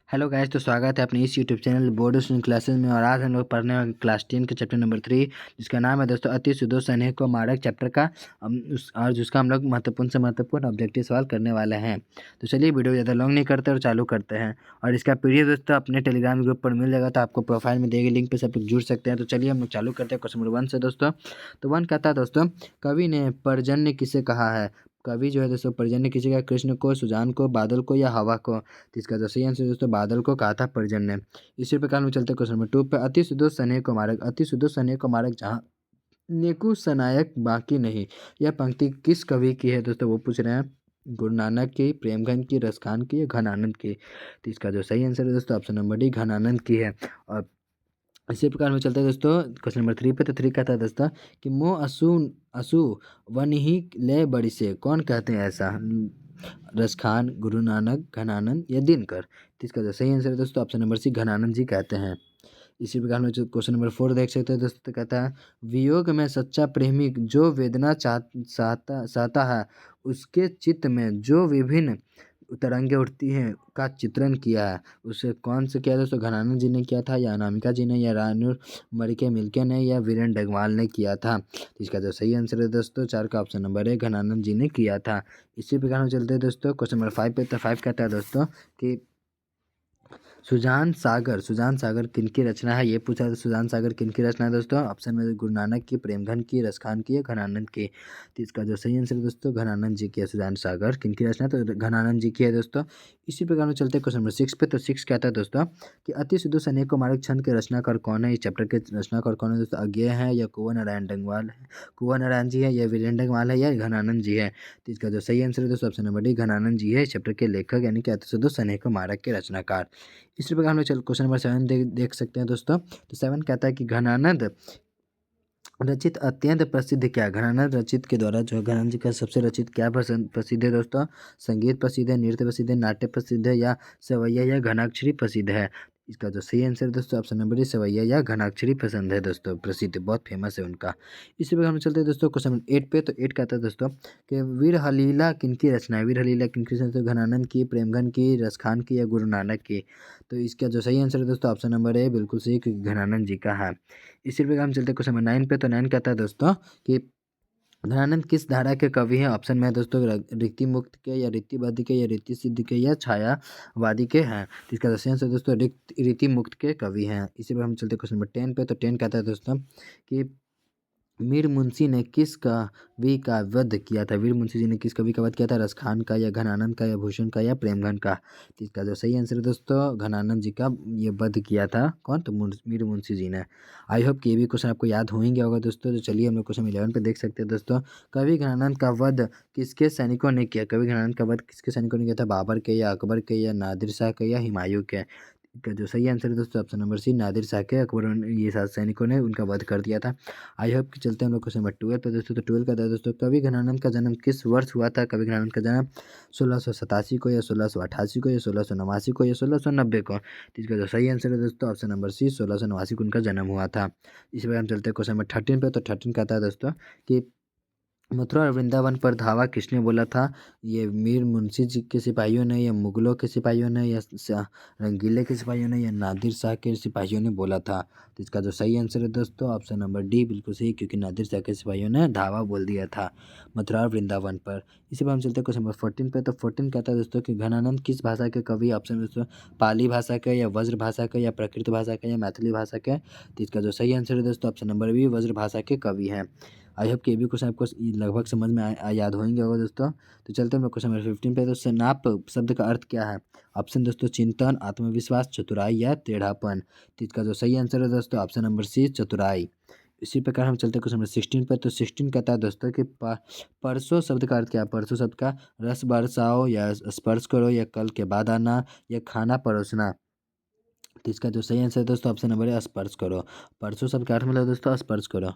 Hello guys, तो स्वागत है अपने इस YouTube channel board student classes में। और आज हम लोग पढ़ने वाले क्लास 10 के चैप्टर नंबर 3, जिसका नाम है दोस्तों अति सुदूर सैनिक को मारक चैप्टर का और जिसका हम लोग महत्वपूर्ण से महत्वपूर्ण ऑब्जेक्टिव सवाल करने वाले हैं। तो चलिए वीडियो ज़्यादा लॉन्ग नहीं करते और चालू करते हैं। और इसका पीडीएफ दोस्तों अपने टेलीग्राम ग्रुप पर मिल जाएगा, तो आपको प्रोफाइल में दिए गए लिंक पर सब लोग जुड़ सकते हैं। तो चलिए हम लोग चालू करते हैं क्वेश्चन नंबर 1 से दोस्तों। तो 1 कहता है दोस्तों, कवि ने पर्जन्य किसे कहा है। कवि जो है दोस्तों पर्जन्य किसी का, कृष्ण को, सुजान को, बादल को या हवा को। तो इसका जो सही आंसर दोस्तों बादल को कहा था पर्जन्य। इसी प्रकार में चलते क्वेश्चन नंबर 2 पे, अति सुदूर सनेह को मारक। अति सुदूर सनेह को मारक जहाँ नेकु सनायक बाकी नहीं। यह पंक्ति किस कवि की है दोस्तों, वो पूछ रहे हैं। गुरु नानक की, प्रेमगंज की, रसखान की या घनानंद की। तो इसका जो सही आंसर है दोस्तों ऑप्शन नंबर डी, घनानंद की है। और इसी प्रकार में चलते हैं दोस्तों क्वेश्चन नंबर 3 पे। तो 3 कहता है दोस्तों कि मोह असु असु वन ही ले बड़ी से, कौन कहते हैं ऐसा। रसखान, गुरु नानक, घनानंद या दिनकर। तो इसका जो सही आंसर है दोस्तों ऑप्शन नंबर सी, घनानंद जी कहते हैं। इसी प्रकार में जो क्वेश्चन नंबर 4 देख सकते हैं दोस्तों, तो कहता है वियोग में सच्चा प्रेमी जो वेदना चाहता सहता है, उसके चित्त में जो विभिन्न तरंगे उठती हैं का चित्रण किया है। उसे कौन से किया दोस्तों, घनानंद जी ने किया था या अनामिका जी ने या रानू मरिके मिल्के ने या वीरेन डगवाल ने किया था। तो इसका जो सही आंसर है दोस्तों 4 का ऑप्शन नंबर है, घनानंद जी ने किया था। इसी प्रकार में चलते हैं दोस्तों क्वेश्चन नंबर 5 पे। तो 5 कहता है दोस्तों कि सुजान सागर किनकी रचना है। ये पूछा था सुजान सागर किनकी रचना है दोस्तों। ऑप्शन में गुरु नानक की, प्रेमघन की, रसखान की या घनानंद की। तो इसका जो सही आंसर है दोस्तों घनानंद जी की है। सुजान सागर किनकी रचना है, तो घनानंद जी की है दोस्तों। इसी प्रकार में चलते हैं क्वेश्चन नंबर 6 पे। तो 6 कहता है दोस्तों कि अति सुदूर सनेह को मारक छंद के रचनाकार कौन है। इस चैप्टर के रचनाकार कौन है दोस्तों, अज्ञेय है या कुंवर नारायण डंगवाल है, कुंवर नारायण जी है या वीरेंद्र डंगवाल है या घनानंद जी है। तो इसका जो सही आंसर है दोस्तों ऑप्शन नंबर डी, घनानंद जी है इस चैप्टर के लेखक, यानी कि अति सुदूर सनेह को मारक के रचनाकार। इसी प्रकार हम लोग चल क्वेश्चन नंबर 7 देख सकते हैं दोस्तों। तो 7 कहता है कि घनानंद रचित अत्यंत प्रसिद्ध क्या है। घनानंद रचित के द्वारा जो है घनानंद जी का सबसे रचित क्या प्रसिद्ध है दोस्तों। संगीत प्रसिद्ध है, नृत्य प्रसिद्ध है, नाट्य प्रसिद्ध है या सवैया या घनाक्षरी प्रसिद्ध है। इसका जो सही आंसर है दोस्तों ऑप्शन नंबर डी, सवैया या घनाक्षरी पसंद है दोस्तों, प्रसिद्ध बहुत फेमस है उनका। इसी प्रकार हम चलते हैं दोस्तों क्वेश्चन नंबर 8 पे। तो 8 कहता है दोस्तों कि वीर हलीला किनकी रचना है। वीर हलीला किनकी रचना है, तो घनानंद की, प्रेमगन की, रसखान की या गुरु नानक की। तो इसका जो सही आंसर है दोस्तों ऑप्शन नंबर ए बिल्कुल सही, क्योंकि घनानंद जी का है। इसी प्रकार हम चलते हैं क्वेश्चन नंबर 9 पे। तो 9 कहता है दोस्तों कि धनानंद किस धारा के कवि हैं। ऑप्शन में है दोस्तों रीति मुक्त के या रीतिवादी के या रीति सिद्ध के या छायावादी के हैं। तो इसका सही आंसर दोस्तों रीति मुक्त के कवि हैं। इसी पर हम चलते हैं क्वेश्चन नंबर 10 पे। तो 10 कहता है दोस्तों कि मीर मुंशी ने किस कवि का वध किया था। वीर मुंशी जी ने किस कवि का वध किया था, रसखान का या घनानंद का या भूषण का या प्रेमगन का। तो इसका जो सही आंसर है दोस्तों घनानंद जी का ये वध किया था। कौन, तो मीर मुंशी जी ने। आई होप कि ये भी क्वेश्चन आपको याद होंगे होगा दोस्तों। तो चलिए हम लोग क्वेश्चन 11 पे देख सकते हैं दोस्तों। कवि घनानंद का वध किसके सैनिकों ने किया। कवि घनानंद का वध किसके सैनिकों ने किया था, बाबर के या अकबर के या नादिर शाह के या हुमायूं के। का जो सही आंसर है दोस्तों option number C, Nadir Shah के, अकबर ये 7 सैनिकों ने उनका वध कर दिया था। आई होप कि चलते हैं हम लोग क्वेश्चन नंबर 12 पे दोस्तों। तो 12 का था दोस्तों, कवि घनानंद का जन्म किस वर्ष हुआ था। कवि घनानंद का जन्म 1687 को या 1688 को या 1689 को या 1690 को। तो इसका जो सही आंसर है दोस्तों ऑप्शन नंबर सी, 1689 को उनका जन्म हुआ था। इसी पर हम चलते हैं क्वेश्चन नंबर 13 पे। तो 13 कहता है दोस्तों कि मथुरा और वृंदावन पर धावा किसने बोला था। ये मीर मुंशी जी के सिपाहियों ने या मुगलों के सिपाहियों ने या रंगीले के सिपाहियों ने या नादिर शाह के सिपाहियों ने बोला था। तो इसका जो सही आंसर है दोस्तों ऑप्शन नंबर डी बिल्कुल सही, क्योंकि नादिर शाह के सिपाहियों ने धावा बोल दिया था मथुरा और वृंदावन पर। इसी पर हम चलते हैं क्वेश्चन नंबर 14 पे। तो 14 कहता है दोस्तों कि घनानंद किस भाषा के कवि। ऑप्शन दोस्तों पाली भाषा के या वज्र भाषा के या प्राकृत भाषा के या मैथिली भाषा के। तो इसका जो सही आंसर है दोस्तों ऑप्शन नंबर बी, वज्र भाषा के कवि हैं। आई होप कि ये भी क्वेश्चन आपको लगभग समझ में याद होंगे होगा दोस्तों। तो चलते हैं हम लोग क्वेश्चन नंबर 15 पे। तो सेनाप शब्द का अर्थ क्या है। ऑप्शन दोस्तों चिंतन, आत्मविश्वास, चतुराई या टेढ़ापन। तो इसका जो सही आंसर है दोस्तों ऑप्शन नंबर सी, चतुराई। इसी प्रकार हम चलते हैं क्वेश्चन नंबर 16 पे। तो 16 कहता है दोस्तों कि परसों शब्द का अर्थ क्या है। परसों शब्द का रस बरसाओ या स्पर्श करो या कल के बाद आना या खाना परोसना। तो इसका जो सही आंसर है दोस्तों ऑप्शन नंबर है स्पर्श करो। परसों शब्द का अर्थ मतलब दोस्तों स्पर्श करो।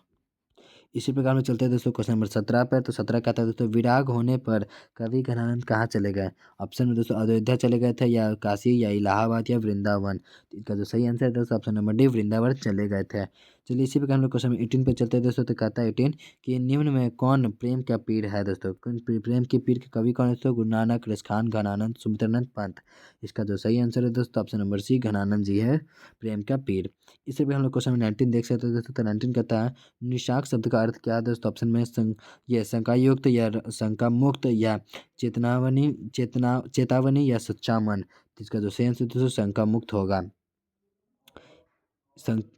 इसी प्रकार में चलते हैं दोस्तों क्वेश्चन नंबर 17 पर। तो 17 कहता है दोस्तों विराग होने पर कवि घनानंद कहाँ चले गए। ऑप्शन में दोस्तों अयोध्या चले गए थे या काशी या इलाहाबाद या वृंदावन। तो इसका जो सही आंसर है दोस्तों ऑप्शन नंबर डी, वृंदावन चले गए थे। चलिए इसी पे हम लोग क्वेश्चन 18 पे चलते हैं दोस्तों। तो कहता है 18 कि निम्न में कौन प्रेम का पीर है दोस्तों। प्रेम के पीर के कवि कौन है दोस्तों। गुरु नानक, रसखान, घनानंद, सुमित्रानंद पंत। इसका जो सही आंसर है दोस्तों ऑप्शन नंबर सी, घनानंद जी है प्रेम का पीर। इससे भी हम लोग क्वेश्चन 19 देख सकते हैं दोस्तों। तो 19 कहता है निशाक शब्द का अर्थ क्या है दोस्तों। ऑप्शन में ये शंका युक्त या शंका मुक्त या चेतावनी या सच्चा मन। तो इसका जो सही आंसर दोस्तों शंका मुक्त होगा।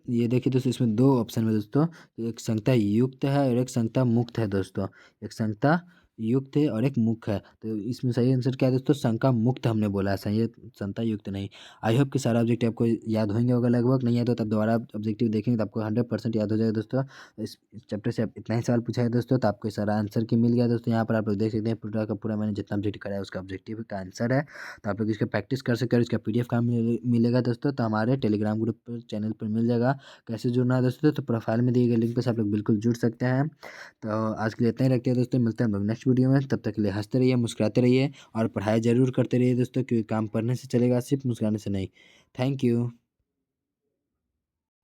ये देखिए दोस्तों इसमें दो ऑप्शन में दोस्तों, एक संगता युक्त है और एक संगता मुक्त है दोस्तों। एक संगता युक्त है और एक मुक्त है, तो इसमें सही आंसर क्या है दोस्तों, शंका मुक्त हमने बोला है, सही है संगता युक्त नहीं। आई होप कि सारा ऑब्जेक्टिव आपको याद होंगे होगा लगभग, नहीं याद हो तब दोबारा ऑब्जेक्टिव देखेंगे तो आपको 100% याद हो जाएगा दोस्तों। इस चैप्टर से इतना ही सवाल पूछा है दोस्तों, तो आपको सारा आंसर की मिल गया दोस्तों। यहाँ पर आप लोग देख सकते हैं पूरा का पूरा मैंने जितना ऑब्जेक्ट कराया उसका ऑब्जेक्टिव का आंसर है। तो आप लोग इसका प्रैक्टिस कर सकते हैं। इसका PDF कहाँ मिलेगा दोस्तों, तो हमारे टेलीग्राम ग्रुप पर चैनल पर मिल जाएगा। कैसे जुड़ना है दोस्तों, तो प्रोफाइल में दिए गए लिंक पर से आप लोग बिल्कुल जुड़ सकते हैं। तो आज के लिए इतना ही रखते हैं दोस्तों, मिलते हैं हम लोग नेक्स्ट वीडियो में। तब तक के लिए हंसते रहिए, मुस्कुराते रहिए और पढ़ाई जरूर करते रहिए दोस्तों, क्योंकि काम पढ़ने से चलेगा, सिर्फ मुस्कुराने से नहीं। Thank you.